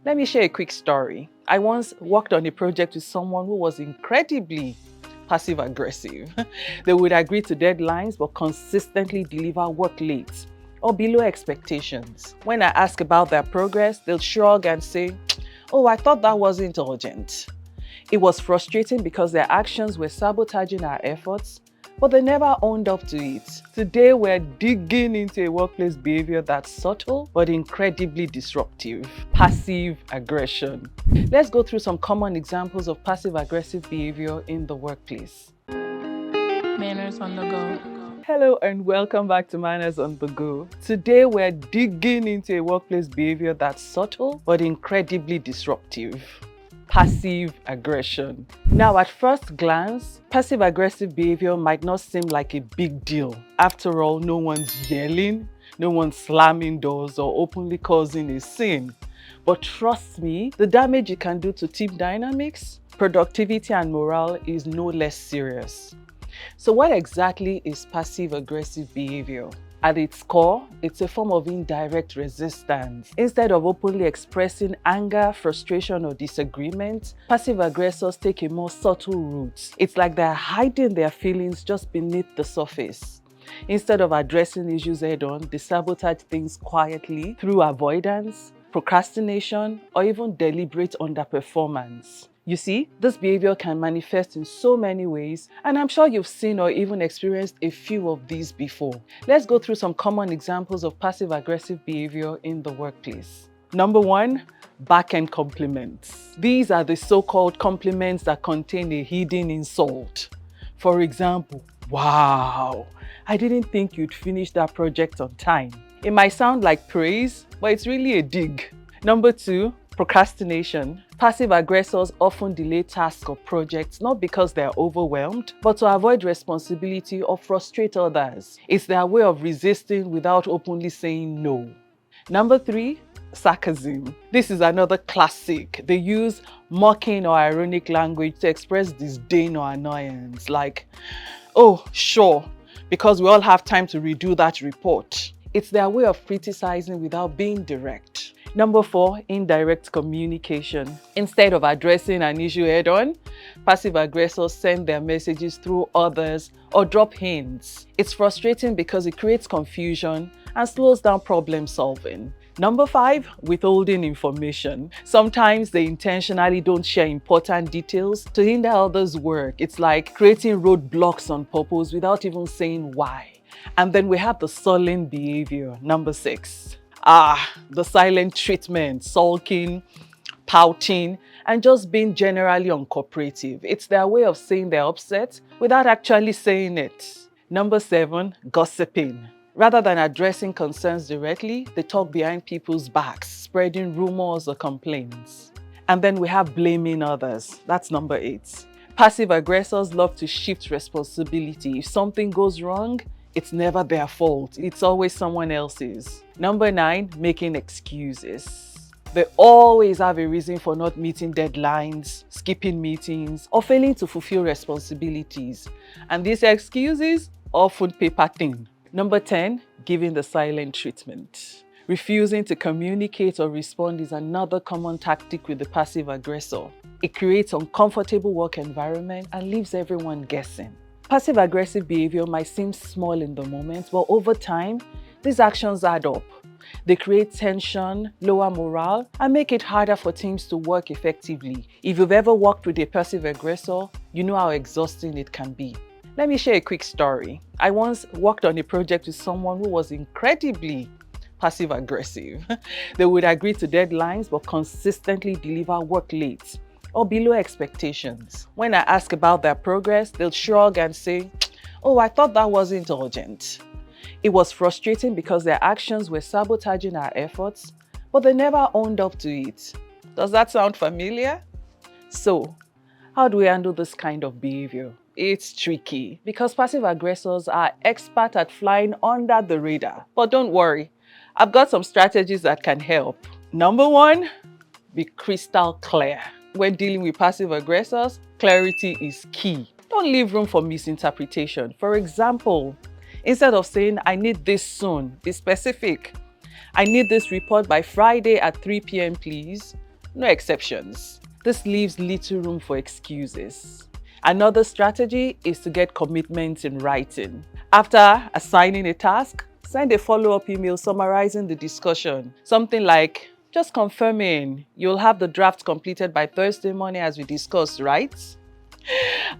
Let me share a quick story. I once worked on a project with someone who was incredibly passive-aggressive. They would agree to deadlines but consistently deliver work late or below expectations. When I ask about their progress, they'll shrug and say, "Oh, I thought that wasn't urgent." It was frustrating because their actions were sabotaging our efforts, but they never owned up to it. Today, we're digging into a workplace behavior that's subtle but incredibly disruptive: passive aggression. Let's go through some common examples of passive-aggressive behavior in the workplace. Manners on the go. Hello and welcome back to Manners on the Go. Today, we're digging into a workplace behavior that's subtle but incredibly disruptive: passive aggression. Now, at first glance, passive-aggressive behavior might not seem like a big deal. After all, no one's yelling, no one's slamming doors or openly causing a scene. But trust me, the damage it can do to team dynamics, productivity, and morale is no less serious. So what exactly is passive-aggressive behavior? At its core, it's a form of indirect resistance. Instead of openly expressing anger, frustration, or disagreement, passive aggressors take a more subtle route. It's like they're hiding their feelings just beneath the surface. Instead of addressing issues head-on, they sabotage things quietly through avoidance, procrastination, or even deliberate underperformance. You see, this behavior can manifest in so many ways, and I'm sure you've seen or even experienced a few of these before. Let's go through some common examples of passive-aggressive behavior in the workplace. Number one, back-end compliments. These are the so-called compliments that contain a hidden insult. For example, "Wow, I didn't think you'd finish that project on time." It might sound like praise, but it's really a dig. Number two, procrastination. Passive aggressors often delay tasks or projects not because they're overwhelmed, but to avoid responsibility or frustrate others. It's their way of resisting without openly saying no. Number three, sarcasm. This is another classic. They use mocking or ironic language to express disdain or annoyance, like, "Oh, sure, because we all have time to redo that report." It's their way of criticizing without being direct. Number four, indirect communication. Instead of addressing an issue head-on, passive aggressors send their messages through others or drop hints. It's frustrating because it creates confusion and slows down problem solving. Number five, withholding information. Sometimes they intentionally don't share important details to hinder others' work. It's like creating roadblocks on purpose without even saying why. And then we have the sullen behavior. Number six. The silent treatment, sulking, pouting, and just being generally uncooperative. It's their way of saying they're upset without actually saying it. Number seven, gossiping. Rather than addressing concerns directly, they talk behind people's backs, spreading rumors or complaints. And then we have blaming others. That's number eight. Passive aggressors love to shift responsibility. If something goes wrong, it's never their fault. It's always someone else's. Number nine, making excuses. They always have a reason for not meeting deadlines, skipping meetings, or failing to fulfill responsibilities. And these excuses often paper thin. Number 10, giving the silent treatment. Refusing to communicate or respond is another common tactic with the passive aggressor. It creates an uncomfortable work environment and leaves everyone guessing. Passive-aggressive behavior might seem small in the moment, but over time, these actions add up. They create tension, lower morale, and make it harder for teams to work effectively. If you've ever worked with a passive aggressor, you know how exhausting it can be. Let me share a quick story. I once worked on a project with someone who was incredibly passive-aggressive. They would agree to deadlines, but consistently deliver work late or below expectations. When I ask about their progress, they'll shrug and say, "Oh, I thought that wasn't urgent." It was frustrating because their actions were sabotaging our efforts, but they never owned up to it. Does that sound familiar? So, how do we handle this kind of behavior? It's tricky because passive aggressors are expert at flying under the radar. But don't worry, I've got some strategies that can help. Number one, be crystal clear. When dealing with passive aggressors, clarity is key. Don't leave room for misinterpretation. For example, instead of saying, "I need this soon," be specific. "I need this report by Friday at 3 p.m. please." no exceptions. This leaves little room for excuses. Another strategy is to get commitments in writing. After assigning a task, send a follow-up email summarizing the discussion. Something like, just confirming you'll have the draft completed by Thursday morning as we discussed, right?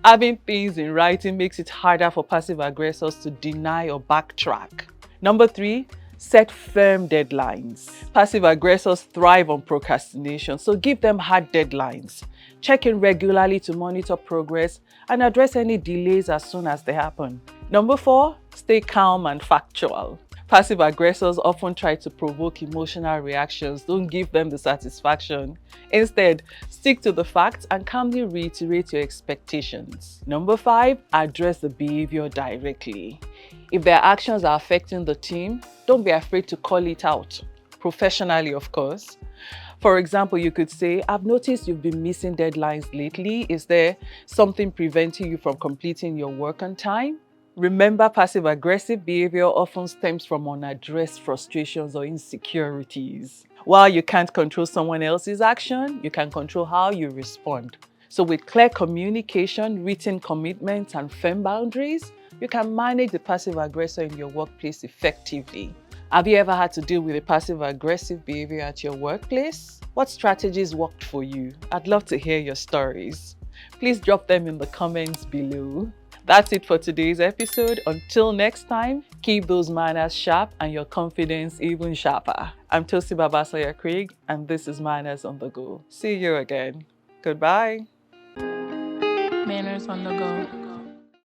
Having things in writing makes it harder for passive aggressors to deny or backtrack. Number 3, set firm deadlines. Passive aggressors thrive on procrastination, so give them hard deadlines. Check in regularly to monitor progress and address any delays as soon as they happen. Number 4, stay calm and factual. Passive aggressors often try to provoke emotional reactions. Don't give them the satisfaction. Instead, stick to the facts and calmly reiterate your expectations. Number 5, address the behavior directly. If their actions are affecting the team, don't be afraid to call it out. Professionally, of course. For example, you could say, I've noticed you've been missing deadlines lately. Is there something preventing you from completing your work on time? Remember, passive-aggressive behavior often stems from unaddressed frustrations or insecurities. While you can't control someone else's action, you can control how you respond. So with clear communication, written commitments, and firm boundaries, you can manage the passive aggressor in your workplace effectively. Have you ever had to deal with a passive-aggressive behavior at your workplace? What strategies worked for you? I'd love to hear your stories. Please drop them in the comments below. That's it for today's episode. Until next time, keep those manners sharp and your confidence even sharper. I'm babasanya-craig, and this is Manners on the Go. See you again. Goodbye. Manners on the Go.